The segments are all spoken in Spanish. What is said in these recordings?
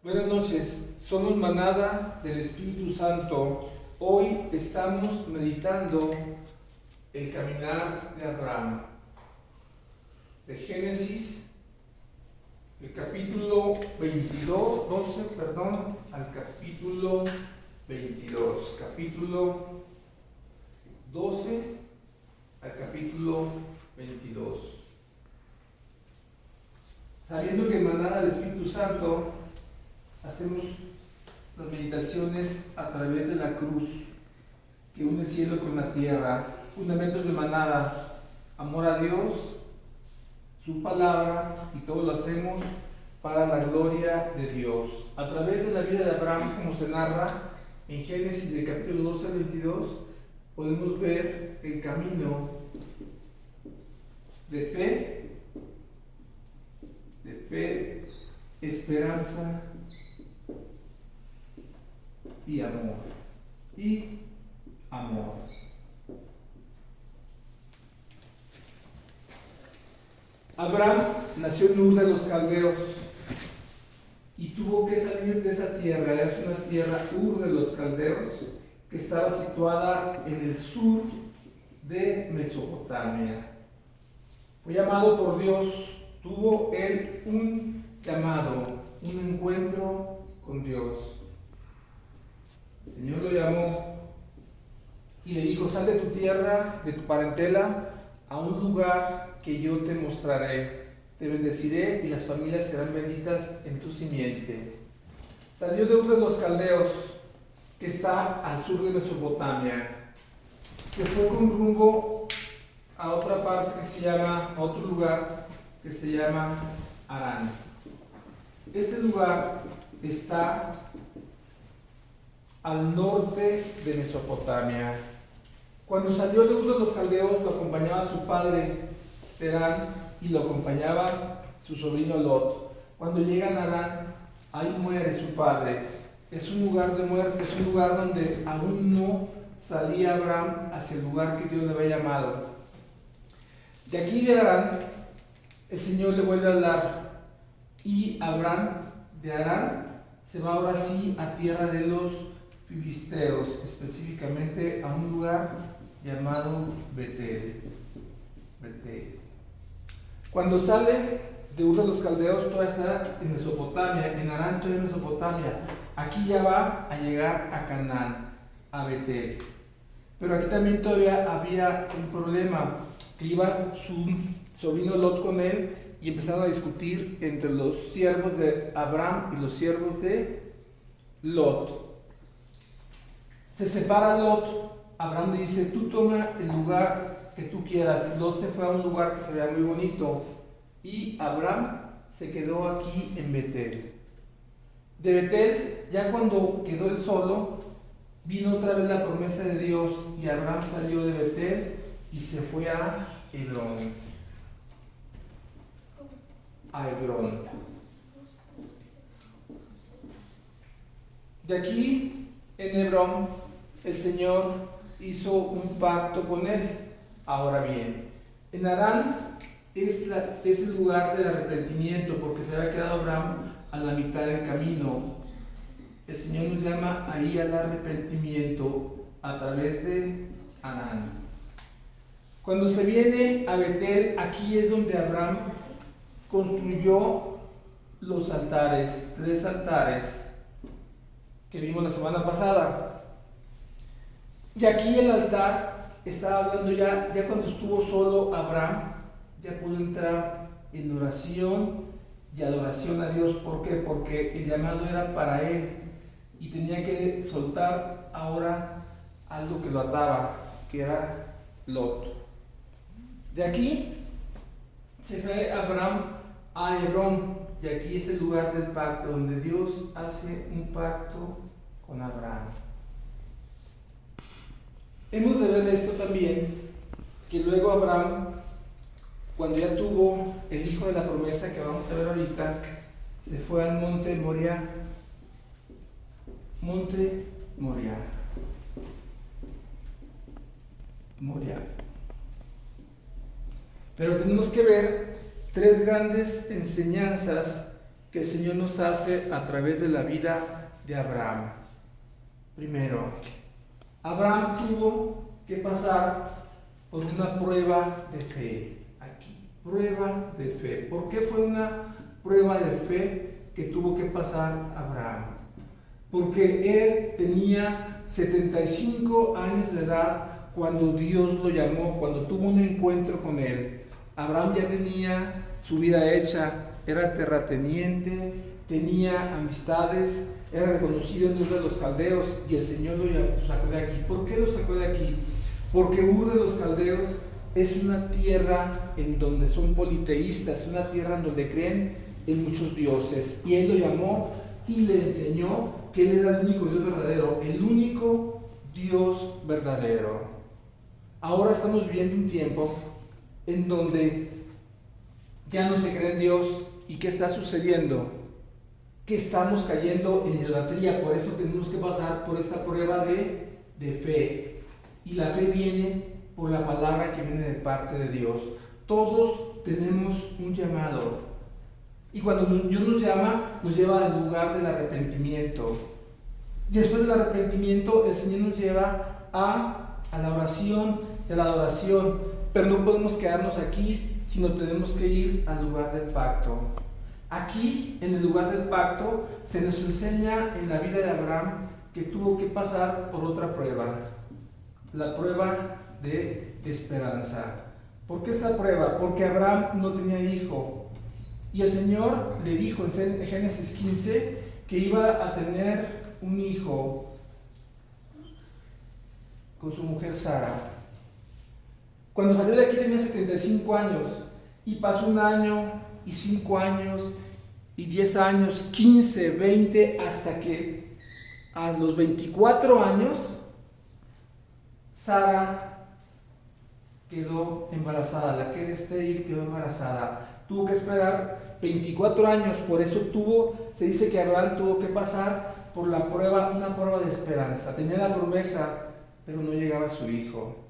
Buenas noches, somos Manada del Espíritu Santo. Hoy estamos meditando el caminar de Abraham, de Génesis, el capítulo 12, al capítulo 22, capítulo 12 al capítulo 22. Sabiendo que en Manada del Espíritu Santo hacemos las meditaciones a través de la cruz que une el cielo con la tierra, fundamentos de Manada, amor a Dios, su palabra, y todo lo hacemos para la gloria de Dios. A través de la vida de Abraham, como se narra en Génesis del capítulo 12 al 22, podemos ver el camino de fe, esperanza y amor. Abraham nació en Ur de los Caldeos y tuvo que salir de esa tierra. Es una tierra, Ur de los Caldeos, que estaba situada en el sur de Mesopotamia. Fue llamado por Dios, tuvo él un llamado, un encuentro con Dios. El Señor lo llamó y le dijo: sal de tu tierra, de tu parentela, a un lugar que yo te mostraré. Te bendeciré y las familias serán benditas en tu simiente. Salió de Ur de los Caldeos, que está al sur de Mesopotamia. Se fue con rumbo a otra parte a otro lugar que se llama Harán. Este lugar está al norte de Mesopotamia. Cuando salió de Ur de los Caldeos, lo acompañaba su padre Terán y lo acompañaba su sobrino Lot. Cuando llegan a Harán, ahí muere su padre. Es un lugar de muerte, es un lugar donde aún no salía Abraham hacia el lugar que Dios le había llamado. De aquí de Harán, el Señor le vuelve a hablar, y Abraham de Harán se va ahora sí a tierra de los filisteos, específicamente a un lugar llamado Betel. Cuando sale de Ur de los Caldeos, todavía está en Mesopotamia, en Harán, todavía en Mesopotamia. Aquí ya va a llegar a Canaán, a Betel. Pero aquí también todavía había un problema, que iba su sobrino Lot con él, y empezaron a discutir entre los siervos de Abraham y los siervos de Lot. Se separa Lot. Abraham le dice: tú toma el lugar que tú quieras. Lot se fue a un lugar que se veía muy bonito, y Abraham se quedó aquí en Betel. De Betel, ya cuando quedó él solo, vino otra vez la promesa de Dios, y Abraham salió de Betel y se fue a Hebrón. De aquí, en Hebrón, el Señor hizo un pacto con él. Ahora bien, en Harán es el lugar del arrepentimiento, porque se había quedado Abraham a la mitad del camino. El Señor nos llama ahí al arrepentimiento a través de Harán. Cuando se viene a Betel, aquí es donde Abraham construyó los altares, 3 altares que vimos la semana pasada. Y aquí el altar estaba hablando ya cuando estuvo solo Abraham, ya pudo entrar en oración y adoración a Dios. ¿Por qué? Porque el llamado era para él y tenía que soltar ahora algo que lo ataba, que era Lot. De aquí se fue Abraham a Hebrón, y aquí es el lugar del pacto, donde Dios hace un pacto con Abraham. Hemos de ver esto también, que luego Abraham, cuando ya tuvo el hijo de la promesa que vamos a ver ahorita, se fue al monte Moriah. Pero tenemos que ver 3 grandes enseñanzas que el Señor nos hace a través de la vida de Abraham. Primero, Abraham tuvo que pasar por una prueba de fe. Aquí, prueba de fe. ¿Por qué fue una prueba de fe que tuvo que pasar Abraham? Porque él tenía 75 años de edad cuando Dios lo llamó, cuando tuvo un encuentro con él. Abraham ya tenía su vida hecha, era terrateniente, tenía amistades, era reconocido en Ur de los Caldeos y el Señor lo sacó de aquí. ¿Por qué lo sacó de aquí? Porque Ur de los Caldeos es una tierra en donde son politeístas, una tierra en donde creen en muchos dioses. Y él lo llamó y le enseñó que él era el único Dios verdadero, el único Dios verdadero. Ahora estamos viviendo un tiempo en donde ya no se cree en Dios. ¿Y qué está sucediendo? Que estamos cayendo en idolatría. Por eso tenemos que pasar por esta prueba de fe. Y la fe viene por la palabra que viene de parte de Dios. Todos tenemos un llamado. Y cuando Dios nos llama, nos lleva al lugar del arrepentimiento. Y después del arrepentimiento, el Señor nos lleva a la oración y a la adoración. Pero no podemos quedarnos aquí, sino tenemos que ir al lugar del pacto. Aquí, en el lugar del pacto, se nos enseña en la vida de Abraham que tuvo que pasar por otra prueba, la prueba de esperanza. ¿Por qué esta prueba? Porque Abraham no tenía hijo. Y el Señor le dijo en Génesis 15 que iba a tener un hijo con su mujer Sara. Cuando salió de aquí tenía 75 años y pasó 1 año y 5 años y 10 años, 15, 20, hasta que a los 24 años Sara quedó embarazada, la que era estéril quedó embarazada. Tuvo que esperar 24 años, por eso se dice que Abraham tuvo que pasar por la prueba, una prueba de esperanza. Tenía la promesa, pero no llegaba su hijo.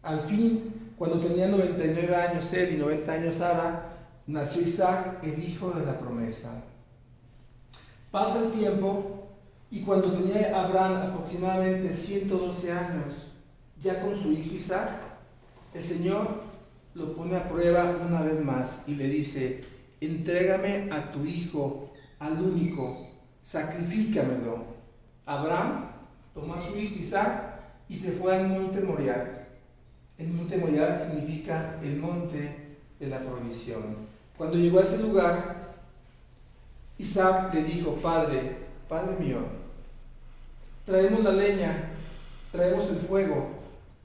Al fin, cuando tenía 99 años él y 90 años Sara, nació Isaac, el hijo de la promesa. Pasa el tiempo y cuando tenía Abraham aproximadamente 112 años, ya con su hijo Isaac, el Señor lo pone a prueba una vez más y le dice: entrégame a tu hijo, al único, sacrifícamelo. Abraham tomó a su hijo Isaac y se fue al monte Moriah. El monte Moriah significa el monte de la provisión. Cuando llegó a ese lugar, Isaac le dijo: Padre mío, traemos la leña, traemos el fuego,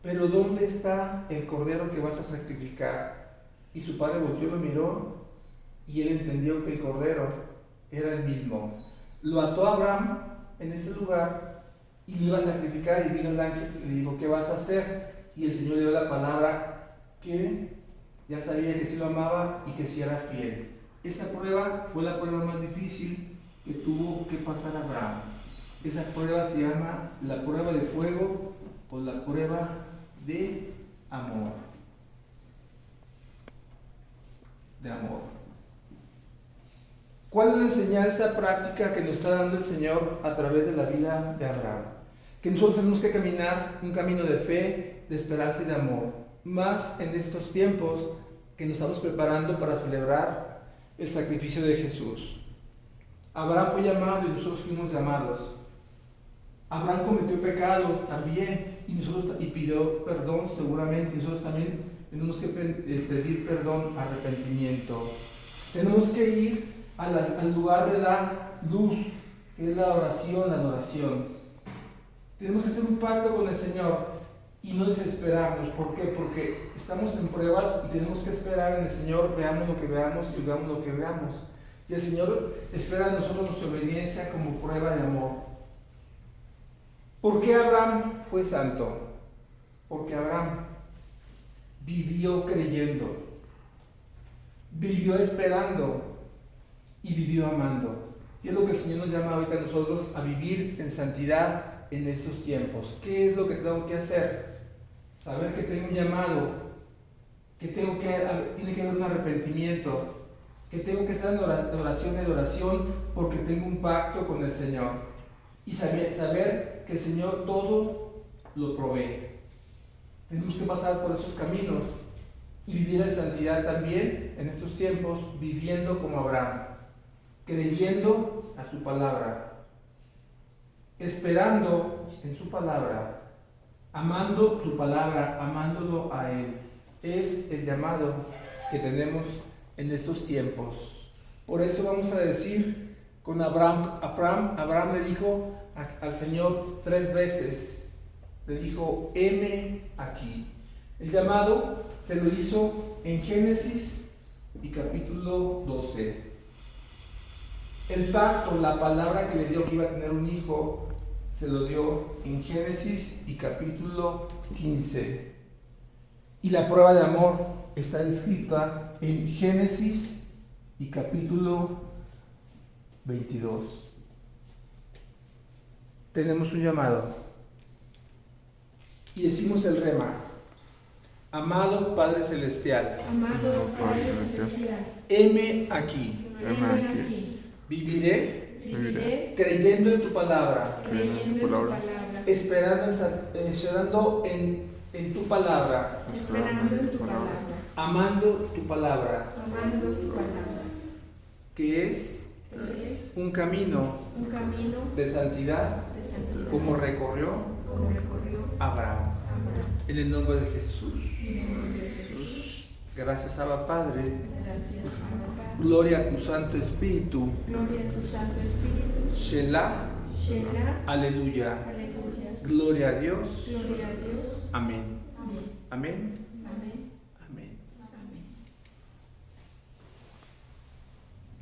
pero ¿dónde está el cordero que vas a sacrificar? Y su padre volteó y lo miró, y él entendió que el cordero era el mismo. Lo ató a Abraham en ese lugar y lo iba a sacrificar, y vino el ángel y le dijo: ¿qué vas a hacer? Y el Señor le dio la palabra que ya sabía que sí lo amaba y que sí era fiel. Esa prueba fue la prueba más difícil que tuvo que pasar Abraham. Esa prueba se llama la prueba de fuego o la prueba de amor. De amor. ¿Cuál es la enseñanza práctica que nos está dando el Señor a través de la vida de Abraham? Que nosotros tenemos que caminar un camino de fe, de esperanza y de amor. Más en estos tiempos que nos estamos preparando para celebrar el sacrificio de Jesús. Abraham fue llamado y nosotros fuimos llamados. Abraham cometió pecado también y pidió perdón seguramente. Y nosotros también tenemos que pedir perdón, arrepentimiento. Tenemos que ir al lugar de la luz, que es la oración, la adoración. Tenemos que hacer un pacto con el Señor y no desesperarnos. ¿Por qué? Porque estamos en pruebas y tenemos que esperar en el Señor, veamos lo que veamos y veamos lo que veamos. Y el Señor espera de nosotros nuestra obediencia como prueba de amor. ¿Por qué Abraham fue santo? Porque Abraham vivió creyendo, vivió esperando y vivió amando. Y es lo que el Señor nos llama ahorita a nosotros a vivir en santidad en estos tiempos. ¿Qué es lo que tengo que hacer? Saber que tengo un llamado, que tiene que haber un arrepentimiento, que tengo que estar en oración y adoración porque tengo un pacto con el Señor. Y saber que el Señor todo lo provee. Tenemos que pasar por esos caminos y vivir en santidad también en estos tiempos, viviendo como Abraham, creyendo a su palabra, esperando en su palabra, amando su palabra, amándolo a Él. Es el llamado que tenemos en estos tiempos. Por eso vamos a decir con Abraham le dijo al Señor 3 veces, le dijo, heme aquí. El llamado se lo hizo en Génesis y capítulo 12. El pacto, la palabra que le dio que iba a tener un hijo, se lo dio en Génesis y capítulo 15. Y la prueba de amor está descrita en Génesis y capítulo 22. Tenemos un llamado. Y decimos el rema: amado Padre Celestial, Amado Padre Celestial, heme aquí. heme aquí. Viviré creyendo en tu palabra, esperando en tu palabra, esperando en tu palabra, amando tu palabra, que es un camino de santidad como recorrió Abraham. En el nombre de Jesús. Gracias, Abba Padre. Gloria a tu Santo Espíritu. Shelah. Aleluya. Gloria a Dios. Amén. Amén.